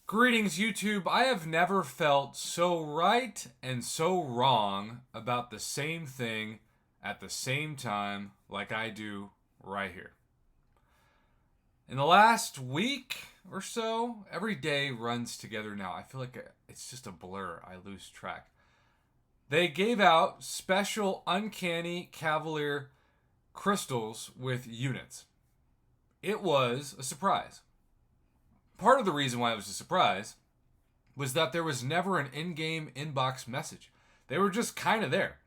Greetings, YouTube. I have never felt so right and so wrong about the same thing at the same time like I do right here. In the last week or so, every day runs together now. I feel like it's just a blur. I lose track. They gave out special Uncanny Cavalier crystals with units. It was a surprise. Part of the reason why it was a surprise was that there was never an in-game inbox message. They were just kind of there.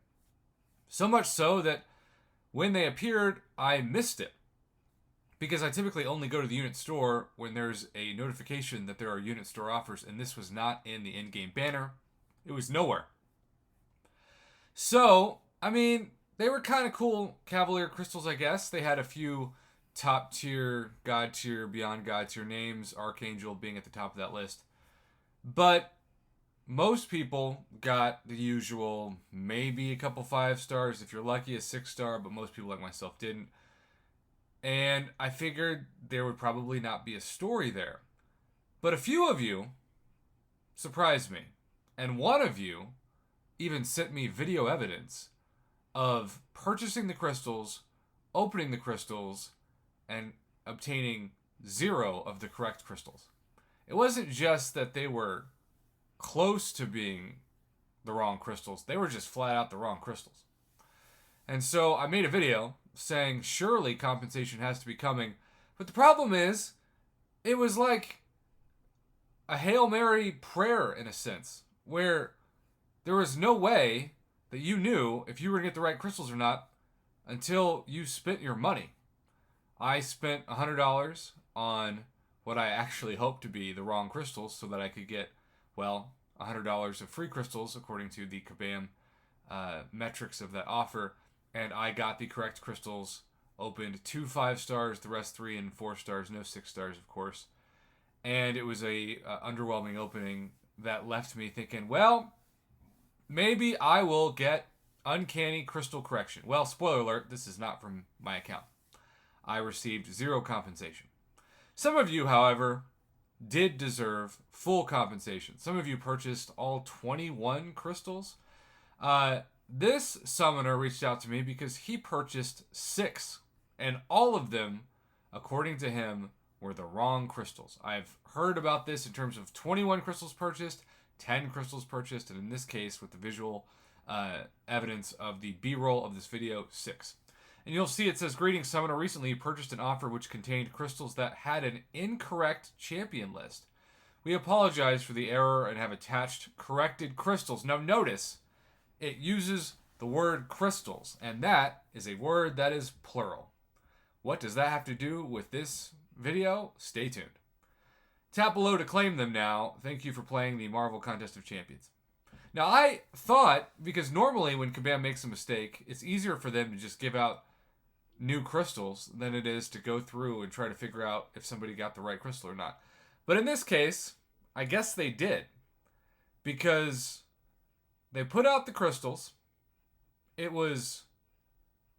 So much so that when they appeared, I missed it. Because I typically only go to the unit store when there's a notification that there are unit store offers, and this was not in the in-game banner. It was nowhere. So, they were kind of cool Cavalier crystals, I guess. They had a few top tier, god tier, beyond god tier names, Archangel being at the top of that list. But most people got the usual, maybe a couple 5 stars, if you're lucky, a 6-star, but most people like myself didn't. And I figured there would probably not be a story there. But a few of you surprised me. And one of you even sent me video evidence of purchasing the crystals, opening the crystals, and obtaining 0 of the correct crystals. It wasn't just that they were close to being the wrong crystals, they were just flat out the wrong crystals. And so I made a video saying surely compensation has to be coming. But the problem is, it was like a Hail Mary prayer in a sense, where there was no way that you knew if you were going to get the right crystals or not until you spent your money. I spent $100 on what I actually hoped to be the wrong crystals so that I could get, $100 of free crystals according to the Kabam metrics of that offer. And I got the correct crystals, opened 2 5 stars, the rest 3 and 4 stars, no 6 stars, of course. And it was a underwhelming opening that left me thinking, well, maybe I will get Uncanny Crystal Correction. Well, spoiler alert, this is not from my account. I received 0 compensation. Some of you, however, did deserve full compensation. Some of you purchased all 21 crystals. This summoner reached out to me because he purchased 6, and all of them, according to him, were the wrong crystals. I've heard about this in terms of 21 crystals purchased, 10 crystals purchased, and in this case, with the visual evidence of the B-roll of this video, 6. And you'll see it says, "Greetings, Summoner. Recently, you purchased an offer which contained crystals that had an incorrect champion list. We apologize for the error and have attached corrected crystals." Now notice, it uses the word crystals, and that is a word that is plural. What does that have to do with this video? Stay tuned. Tap below to claim them now. Thank you for playing the Marvel Contest of Champions. Now, I thought, because normally when Kabam makes a mistake, it's easier for them to just give out new crystals than it is to go through and try to figure out if somebody got the right crystal or not. But in this case, I guess they did. Because they put out the crystals. It was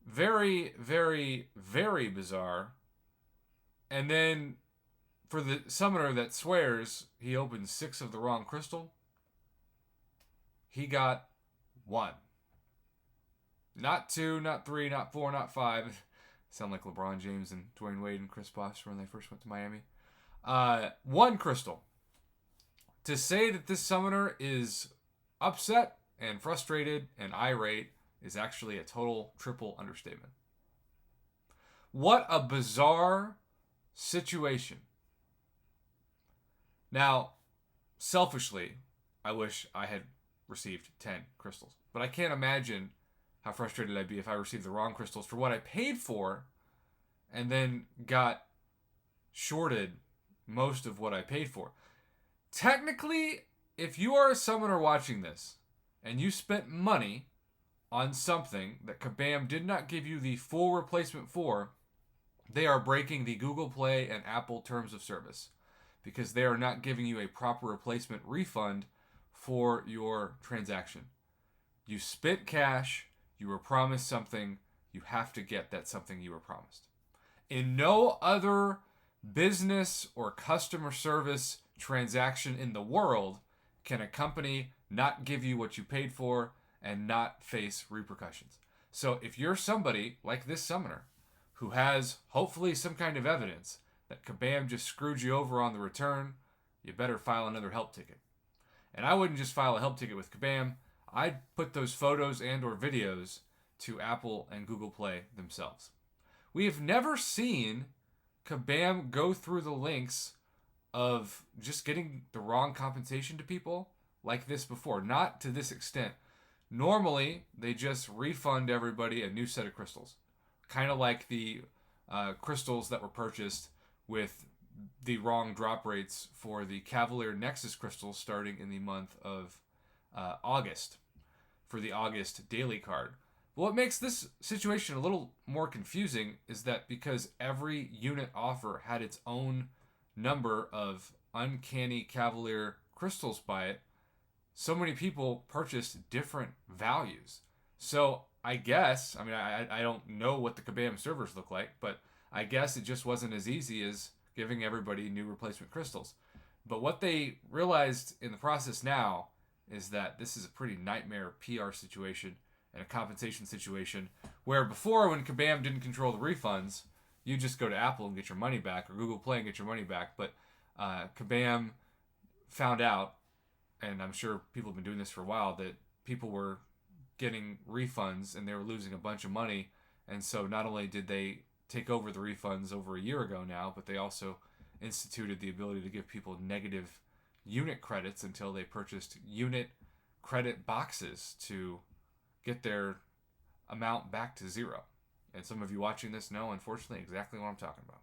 very, very, very bizarre. And then for the summoner that swears he opened 6 of the wrong crystal, he got 1. Not 2, not 3, not 4, not 5. Sound like LeBron James and Dwayne Wade and Chris Bosh when they first went to Miami. 1 crystal. To say that this summoner is upset and frustrated and irate is actually a total triple understatement. What a bizarre situation. Now, selfishly, I wish I had received 10 crystals. But I can't imagine how frustrated I'd be if I received the wrong crystals for what I paid for and then got shorted most of what I paid for. Technically, if you are a summoner watching this and you spent money on something that Kabam did not give you the full replacement for, they are breaking the Google Play and Apple terms of service because they are not giving you a proper replacement refund for your transaction. You spent cash, you were promised something, you have to get that something you were promised. In no other business or customer service transaction in the world can a company not give you what you paid for and not face repercussions. So if you're somebody like this summoner who has hopefully some kind of evidence that Kabam just screwed you over on the return, you better file another help ticket. And I wouldn't just file a help ticket with Kabam. I'd put those photos and or videos to Apple and Google Play themselves. We have never seen Kabam go through the links of just getting the wrong compensation to people like this before. Not to this extent. Normally, they just refund everybody a new set of crystals. Kind of like the crystals that were purchased with the wrong drop rates for the Cavalier Nexus crystals starting in the month of August for the August daily card. But what makes this situation a little more confusing is that because every unit offer had its own number of Uncanny Cavalier crystals by it, so many people purchased different values. So I guess, I don't know what the Kabam servers look like, but I guess it just wasn't as easy as giving everybody new replacement crystals. But what they realized in the process now is that this is a pretty nightmare PR situation and a compensation situation where before, when Kabam didn't control the refunds, you just go to Apple and get your money back, or Google Play and get your money back. But Kabam found out, and I'm sure people have been doing this for a while, that people were getting refunds and they were losing a bunch of money. And so not only did they take over the refunds over a year ago now, but they also instituted the ability to give people negative unit credits until they purchased unit credit boxes to get their amount back to zero. And some of you watching this know, unfortunately, exactly what I'm talking about.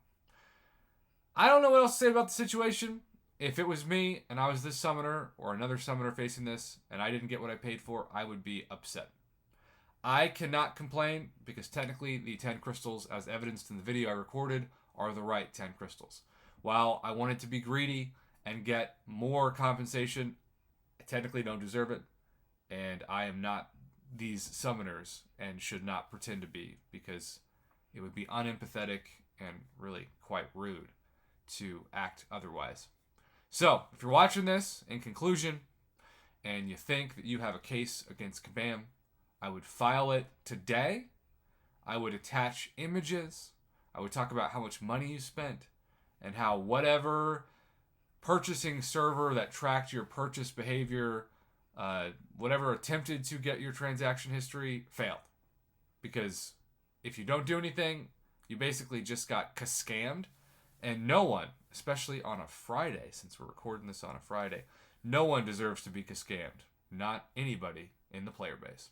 I don't know what else to say about the situation. If it was me and I was this summoner or another summoner facing this and I didn't get what I paid for, I would be upset. I cannot complain because technically the 10 crystals, as evidenced in the video I recorded, are the right 10 crystals. While I wanted to be greedy and get more compensation, I technically don't deserve it. And I am not these summoners and should not pretend to be, because it would be unempathetic and really quite rude to act otherwise. So, if you're watching this, in conclusion, and you think that you have a case against Kabam, I would file it today. I would attach images. I would talk about how much money you spent and how whatever purchasing server that tracked your purchase behavior, whatever attempted to get your transaction history, failed. Because if you don't do anything, you basically just got scammed. And no one, especially on a Friday, since we're recording this on a Friday, no one deserves to be scammed. Not anybody in the player base.